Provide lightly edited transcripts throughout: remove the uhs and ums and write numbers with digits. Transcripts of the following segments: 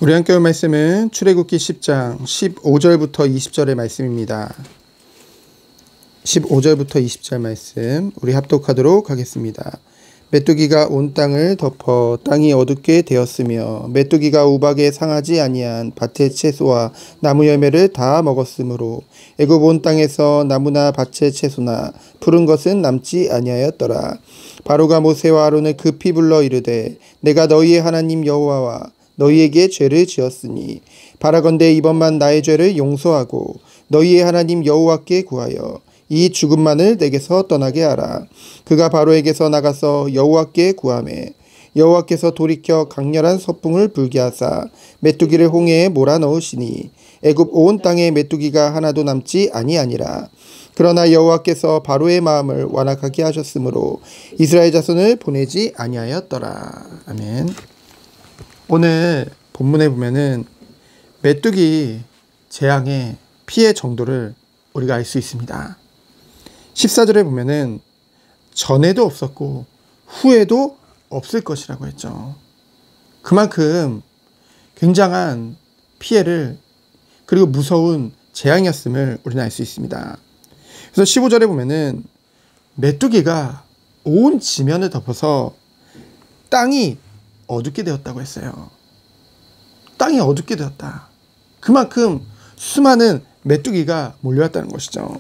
우리 함께 볼 말씀은 출애굽기 10장 15절부터 20절의 말씀입니다. 15절부터 20절 말씀 우리 합독하도록 하겠습니다. 메뚜기가 온 땅을 덮어 땅이 어둡게 되었으며 메뚜기가 우박에 상하지 아니한 밭의 채소와 나무 열매를 다 먹었으므로 애굽 온 땅에서 나무나 밭의 채소나 푸른 것은 남지 아니하였더라. 바로가 모세와 아론을 급히 불러 이르되 내가 너희의 하나님 여호와와 너희에게 죄를 지었으니 바라건대 이번만 나의 죄를 용서하고 너희의 하나님 여호와께 구하여 이 죽음만을 내게서 떠나게 하라. 그가 바로에게서 나가서 여호와께 구하매 여호와께서 돌이켜 강렬한 서풍을 불게 하사 메뚜기를 홍해에 몰아넣으시니 애굽 온 땅에 메뚜기가 하나도 남지 아니하니라. 그러나 여호와께서 바로의 마음을 완악하게 하셨으므로 이스라엘 자손을 보내지 아니하였더라. 아멘. 오늘 본문에 보면은 메뚜기 재앙의 피해 정도를 우리가 알 수 있습니다. 14절에 보면은 전에도 없었고 후에도 없을 것이라고 했죠. 그만큼 굉장한 피해를 그리고 무서운 재앙이었음을 우리는 알 수 있습니다. 그래서 15절에 보면은 메뚜기가 온 지면을 덮어서 땅이 어둡게 되었다고 했어요. 땅이 어둡게 되었다. 그만큼 수많은 메뚜기가 몰려왔다는 것이죠.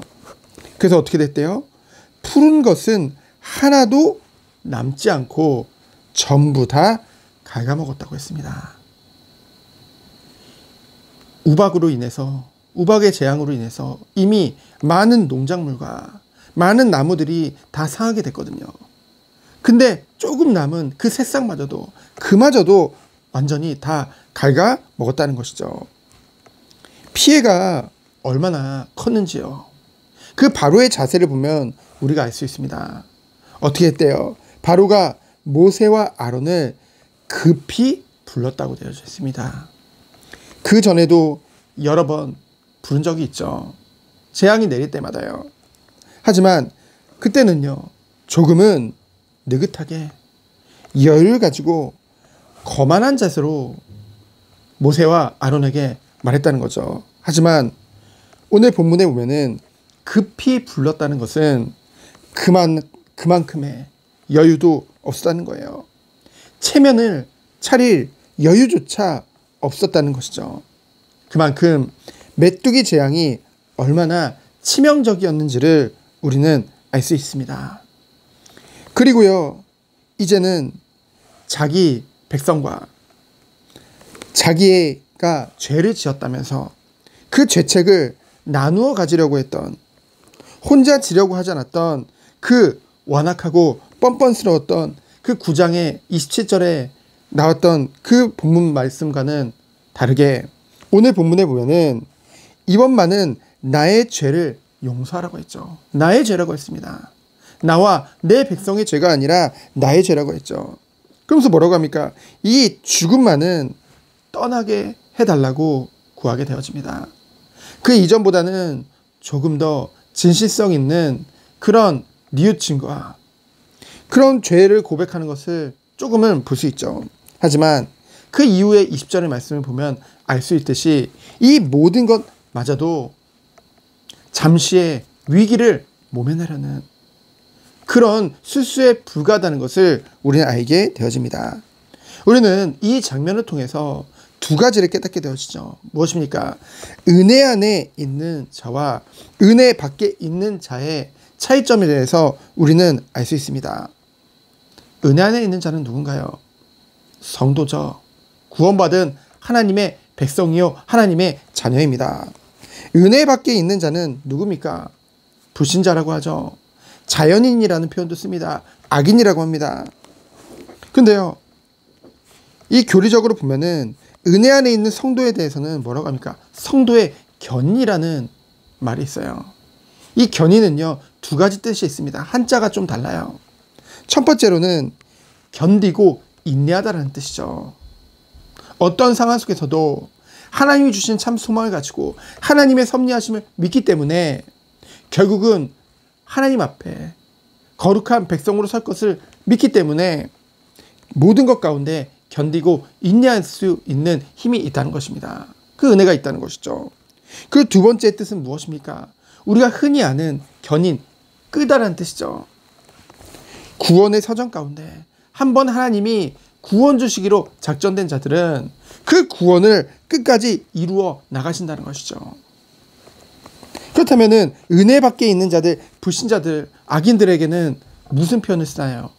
그래서 어떻게 됐대요? 푸른 것은 하나도 남지 않고 전부 다 갉아먹었다고 했습니다. 우박으로 인해서, 우박의 재앙으로 인해서 이미 많은 농작물과 많은 나무들이 다 상하게 됐거든요. 근데 조금 남은 그 새싹마저도 그마저도 완전히 다 갉아먹었다는 것이죠. 피해가 얼마나 컸는지요. 그 바로의 자세를 보면 우리가 알 수 있습니다. 어떻게 했대요? 바로가 모세와 아론을 급히 불렀다고 되어 있습니다. 그 전에도 여러 번 부른 적이 있죠. 재앙이 내릴 때마다요. 하지만 그때는요, 조금은 느긋하게 여유를 가지고 거만한 자세로 모세와 아론에게 말했다는 거죠. 하지만 오늘 본문에 보면은 급히 불렀다는 것은 그만큼의 여유도 없었다는 거예요. 체면을 차릴 여유조차 없었다는 것이죠. 그만큼 메뚜기 재앙이 얼마나 치명적이었는지를 우리는 알 수 있습니다. 그리고요, 이제는 자기 백성과 자기가 죄를 지었다면서 그 죄책을 나누어 가지려고 했던, 혼자 지려고 하지 않았던 그 완악하고 뻔뻔스러웠던 그 9장의 27절에 나왔던 그 본문 말씀과는 다르게 오늘 본문에 보면은 이번만은 나의 죄를 용서하라고 했죠. 나의 죄라고 했습니다. 나와 내 백성의 죄가 아니라 나의 죄라고 했죠. 그러면서 뭐라고 합니까? 이 죽음만은 떠나게 해달라고 구하게 되어집니다. 그 이전보다는 조금 더 진실성 있는 그런 뉘우침과 그런 죄를 고백하는 것을 조금은 볼 수 있죠. 하지만 그 이후의 20절의 말씀을 보면 알 수 있듯이 이 모든 것마저도 잠시의 위기를 모면하려는 그런 술수에 불과하다는 것을 우리는 알게 되어집니다. 우리는 이 장면을 통해서 두 가지를 깨닫게 되어지죠. 무엇입니까? 은혜 안에 있는 자와 은혜 밖에 있는 자의 차이점에 대해서 우리는 알 수 있습니다. 은혜 안에 있는 자는 누군가요? 성도죠. 구원받은 하나님의 백성이요 하나님의 자녀입니다. 은혜 밖에 있는 자는 누굽니까? 불신자라고 하죠. 자연인이라는 표현도 씁니다. 악인이라고 합니다. 근데요, 이 교리적으로 보면은 은혜 안에 있는 성도에 대해서는 뭐라고 합니까? 성도의 견이라는 말이 있어요. 이 견이는요, 두 가지 뜻이 있습니다. 한자가 좀 달라요. 첫 번째로는 견디고 인내하다라는 뜻이죠. 어떤 상황 속에서도 하나님이 주신 참 소망을 가지고 하나님의 섭리하심을 믿기 때문에 결국은 하나님 앞에 거룩한 백성으로 설 것을 믿기 때문에 모든 것 가운데 견디고 인내할 수 있는 힘이 있다는 것입니다. 그 은혜가 있다는 것이죠. 그 두 번째 뜻은 무엇입니까? 우리가 흔히 아는 견인, 끄다라는 뜻이죠. 구원의 서정 가운데 한번 하나님이 구원 주시기로 작정된 자들은 그 구원을 끝까지 이루어 나가신다는 것이죠. 그렇다면 은혜 밖에 있는 자들, 불신자들, 악인들에게는 무슨 표현을 쓰나요?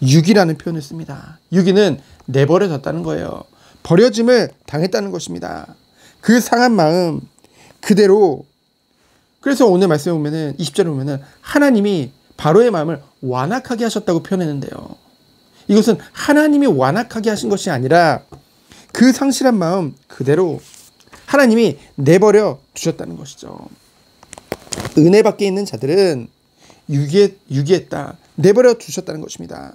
유기라는 표현을 씁니다. 유기는 내버려졌다는 거예요. 버려짐을 당했다는 것입니다. 그 상한 마음 그대로. 그래서 오늘 말씀에 보면은 20절에 보면은 하나님이 바로의 마음을 완악하게 하셨다고 표현했는데요. 이것은 하나님이 완악하게 하신 것이 아니라 그 상실한 마음 그대로 하나님이 내버려 두셨다는 것이죠. 은혜 밖에 있는 자들은 유기했다. 내버려 두셨다는 것입니다.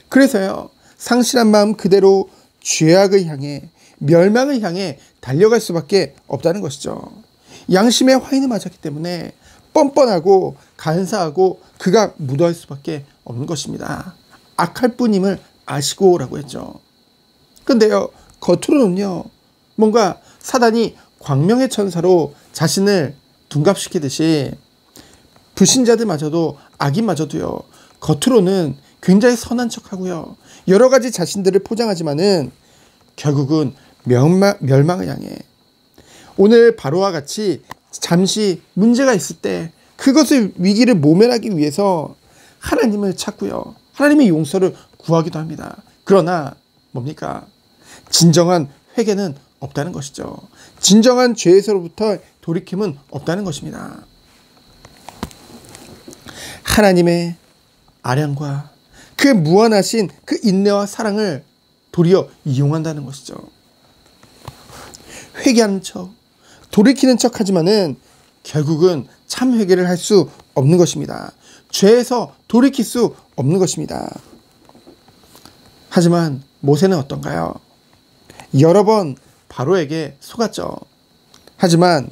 그래서요, 상실한 마음 그대로 죄악을 향해, 멸망을 향해 달려갈 수밖에 없다는 것이죠. 양심의 화인을 맞았기 때문에 뻔뻔하고 간사하고 그가 무도할 수밖에 없는 것입니다. 악할 뿐임을 아시고 라고 했죠. 근데요, 겉으로는요, 뭔가 사단이 광명의 천사로 자신을 둔갑시키듯이 불신자들마저도, 악인마저도요, 겉으로는 굉장히 선한 척하고요, 여러 가지 자신들을 포장하지만은 결국은 멸망을 향해, 오늘 바로와 같이 잠시 문제가 있을 때 그것을 위기를 모면하기 위해서 하나님을 찾고요, 하나님의 용서를 구하기도 합니다. 그러나 뭡니까? 진정한 회개는 없다는 것이죠. 진정한 죄에서부터 돌이킴은 없다는 것입니다. 하나님의 아량과 그 무한하신 그 인내와 사랑을 도리어 이용한다는 것이죠. 회개하는 척, 돌이키는 척 하지만은 결국은 참 회개를 할 수 없는 것입니다. 죄에서 돌이킬 수 없는 것입니다. 하지만 모세는 어떤가요? 여러 번 바로에게 속았죠. 하지만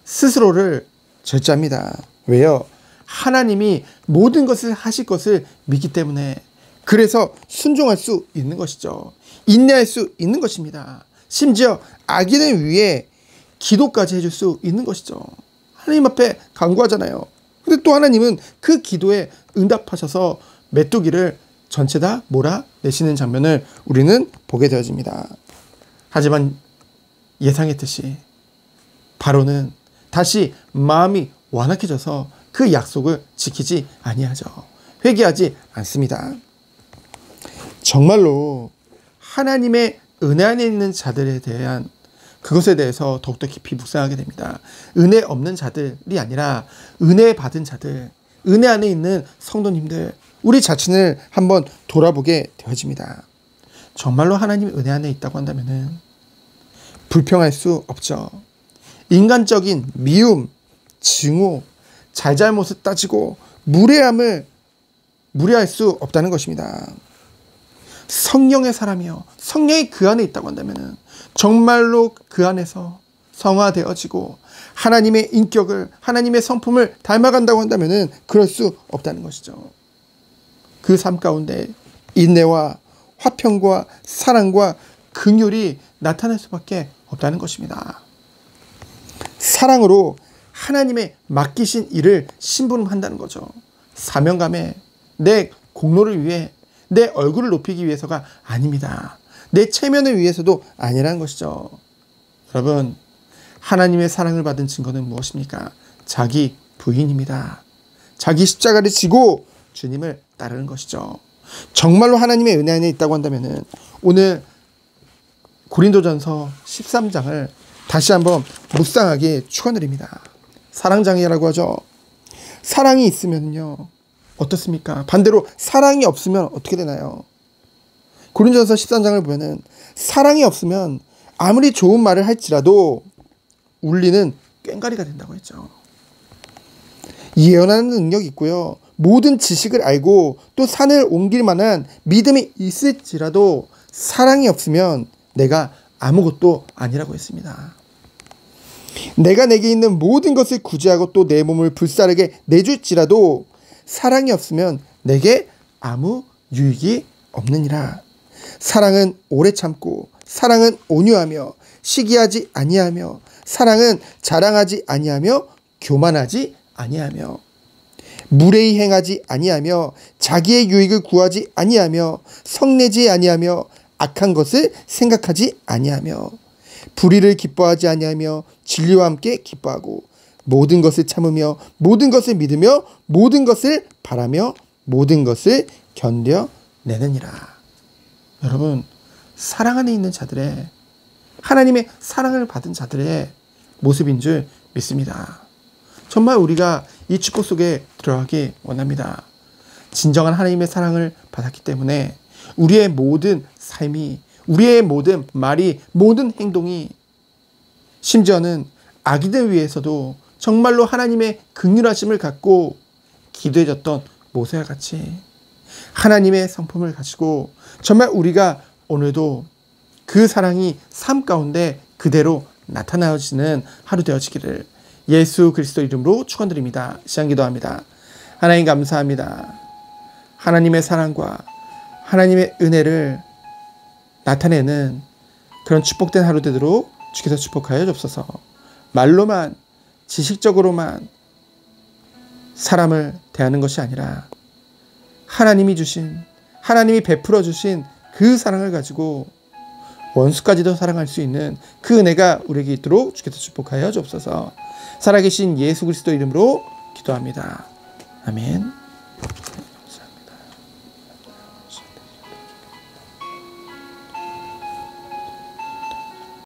스스로를 절제합니다. 왜요? 하나님이 모든 것을 하실 것을 믿기 때문에, 그래서 순종할 수 있는 것이죠. 인내할 수 있는 것입니다. 심지어 악인을 위해 기도까지 해줄 수 있는 것이죠. 하나님 앞에 간구하잖아요. 근데 또 하나님은 그 기도에 응답하셔서 메뚜기를 전체 다 몰아내시는 장면을 우리는 보게 되어집니다. 하지만 예상했듯이 바로는 다시 마음이 완악해져서 그 약속을 지키지 아니하죠. 회개하지 않습니다. 정말로 하나님의 은혜 안에 있는 자들에 대한 그것에 대해서 더욱더 깊이 묵상하게 됩니다. 은혜 없는 자들이 아니라 은혜 받은 자들, 은혜 안에 있는 성도님들, 우리 자신을 한번 돌아보게 되어집니다. 정말로 하나님의 은혜 안에 있다고 한다면은 불평할 수 없죠. 인간적인 미움, 증오, 잘잘못을 따지고 무례할 수 없다는 것입니다. 성령의 사람이요, 성령이 그 안에 있다고 한다면은 정말로 그 안에서 성화되어지고 하나님의 인격을, 하나님의 성품을 닮아간다고 한다면은 그럴 수 없다는 것이죠. 그 삶 가운데 인내와 화평과 사랑과 긍휼이 나타날 수밖에 없다는 것입니다. 사랑으로 하나님의 맡기신 일을 심부름한다는 거죠. 사명감에 내 공로를 위해, 내 얼굴을 높이기 위해서가 아닙니다. 내 체면을 위해서도 아니라는 것이죠. 여러분, 하나님의 사랑을 받은 증거는 무엇입니까? 자기 부인입니다. 자기 십자가를 지고 주님을 따르는 것이죠. 정말로 하나님의 은혜 안에 있다고 한다면 오늘 고린도전서 13장을 다시 한번 묵상하기 축원드립니다. 사랑장애라고 하죠. 사랑이 있으면요 어떻습니까? 반대로 사랑이 없으면 어떻게 되나요? 고린도전서 13장을 보면은 사랑이 없으면 아무리 좋은 말을 할지라도 울리는 꽹과리가 된다고 했죠. 예언하는 능력이 있고요, 모든 지식을 알고 또 산을 옮길 만한 믿음이 있을지라도 사랑이 없으면 내가 아무것도 아니라고 했습니다. 내가 내게 있는 모든 것을 구제하고 또 내 몸을 불사르게 내줄지라도 사랑이 없으면 내게 아무 유익이 없느니라. 사랑은 오래 참고 사랑은 온유하며 시기하지 아니하며 사랑은 자랑하지 아니하며 교만하지 아니하며 무례히 행하지 아니하며 자기의 유익을 구하지 아니하며 성내지 아니하며 악한 것을 생각하지 아니하며 불의를 기뻐하지 아니하며 진리와 함께 기뻐하고 모든 것을 참으며 모든 것을 믿으며 모든 것을 바라며 모든 것을 견뎌내느니라. 여러분, 사랑 안에 있는 자들의, 하나님의 사랑을 받은 자들의 모습인 줄 믿습니다. 정말 우리가 이 축복 속에 들어가기 원합니다. 진정한 하나님의 사랑을 받았기 때문에 우리의 모든 삶이, 우리의 모든 말이, 모든 행동이, 심지어는 아기들 위해서도 정말로 하나님의 긍휼하심을 갖고 기도해줬던 모세와 같이 하나님의 성품을 가지고 정말 우리가 오늘도 그 사랑이 삶 가운데 그대로 나타나지는 하루 되어지기를 예수 그리스도 이름으로 축원드립니다. 시간 기도합니다. 하나님 감사합니다. 하나님의 사랑과 하나님의 은혜를 나타내는 그런 축복된 하루 되도록 주께서 축복하여 주옵소서. 말로만, 지식적으로만 사람을 대하는 것이 아니라 하나님이 주신, 하나님이 베풀어 주신 그 사랑을 가지고 원수까지도 사랑할 수 있는 그 은혜가 우리에게 있도록 주께서 축복하여 주옵소서. 살아계신 예수 그리스도 이름으로 기도합니다. 아멘.